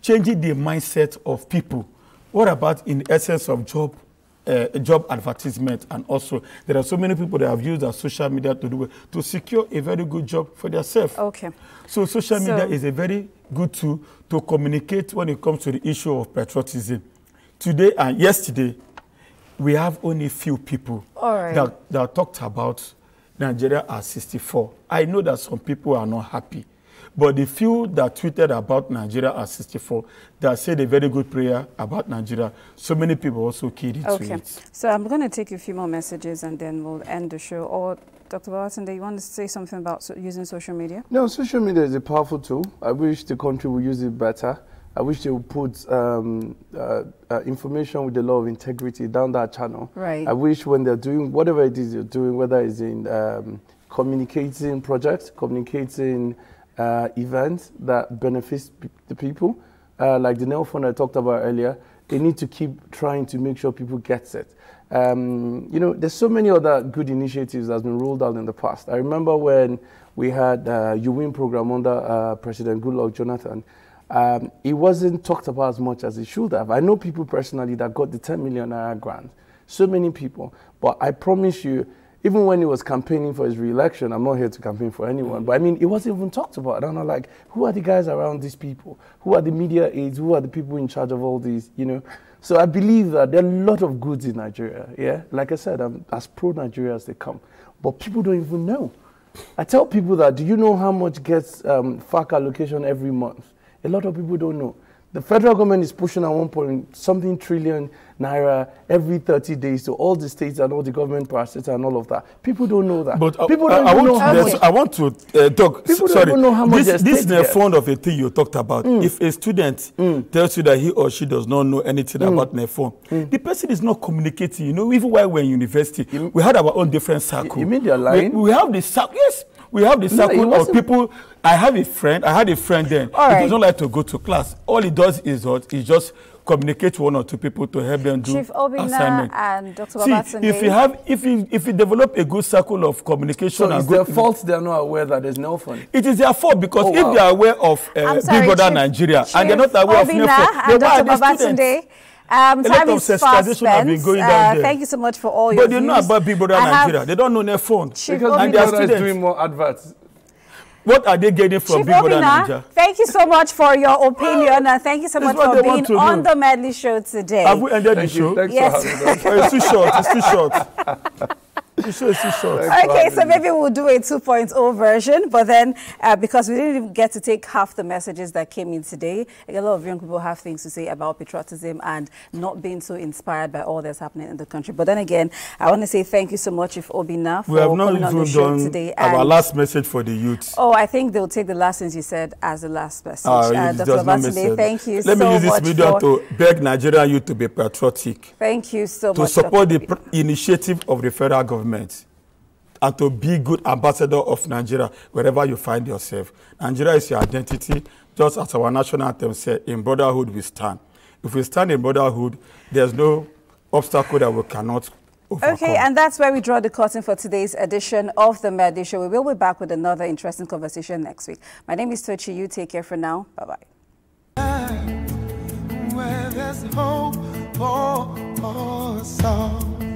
changing the mindset of people. What about in the essence of job advertisement? And also, there are so many people that have used their social media to secure a very good job for themselves. Okay. So social media is a very good tool to communicate when it comes to the issue of patriotism. Today and yesterday, we have only few people that talked about Nigeria at 64. I know that some people are not happy. But the few that tweeted about Nigeria at 64, that said a very good prayer about Nigeria, so many people also keyed into it. So I'm going to take a few more messages and then we'll end the show. Or Dr. Babatunde, you want to say something about using social media? No, social media is a powerful tool. I wish the country would use it better. I wish they would put information with a lot of integrity down that channel. Right. I wish when they're doing whatever it is you're doing, whether it's in communicating projects, communicating events that benefits the people, like the Nail Fund I talked about earlier, they need to keep trying to make sure people get it. You know, there's so many other good initiatives that's been rolled out in the past. I remember when we had UN program under President Goodluck Jonathan. It wasn't talked about as much as it should have. I know people personally that got the 10 million naira grant, so many people. But I promise you, Even when he was campaigning for his re-election, I'm not here to campaign for anyone, but I mean, it wasn't even talked about. And I'm like, who are the guys around these people? Who are the media aides? Who are the people in charge of all these, you know? So I believe that there are a lot of goods in Nigeria, yeah? Like I said, I'm as pro-Nigeria as they come, but people don't even know. I tell people that, do you know how much gets FAC allocation every month? A lot of people don't know. The federal government is pushing at 1 trillion naira every 30 days to all the states and all the government parastatals and all of that. People don't know that. But people don't even know how much. I want to talk. People don't even know how much this is the fund of a thing you talked about. If a student tells you that he or she does not know anything about NEFON, the person is not communicating. You know, even while we're in university, we had our own different circle. You mean they're lying? We have the circle. Yes. We have the circle of people. I had a friend then. He does not like to go to class. All he does is just communicate one or two people to help them do Chief Obinna assignment. And Dr. See, Babatunde. if you develop a good circle of communication, so it's their fault they are not aware that there's no fund. It is their fault because if they are aware of Big Brother Nigeria and they're not aware of NEFON, and Dr. Babatunde. Time is fast spent. Thank you so much for all your views. But they know about Big Brother Nigeria. They don't know NEFON. Because Big Brother is doing more adverts. What are they getting from Big Brother Nigeria? Thank you so much for your opinion, and thank you so much for being on the Medley Show today. Have we ended the show? Yes. It's too short. It's too short. Okay, so maybe we'll do a 2.0 version, but then because we didn't even get to take half the messages that came in today, a lot of young people have things to say about patriotism and not being so inspired by all that's happening in the country. But then again, I want to say thank you so much, Chief Obinna, for coming on the show today. Our last message for the youth. Oh, I think they'll take the last things you said as the last message. Dr. Babatunde, thank you so much. Let me use this video to beg Nigerian youth to be patriotic. Thank you so much. To support the initiative of the federal government and to be good ambassador of Nigeria wherever you find yourself. Nigeria is your identity, just as our national anthem said, in brotherhood we stand. If we stand in brotherhood, there's no obstacle that we cannot overcome. Okay, and that's where we draw the curtain for today's edition of the Medley Show. We will be back with another interesting conversation next week. My name is Tochi. You take care for now. Bye-bye. Where there's hope for us all.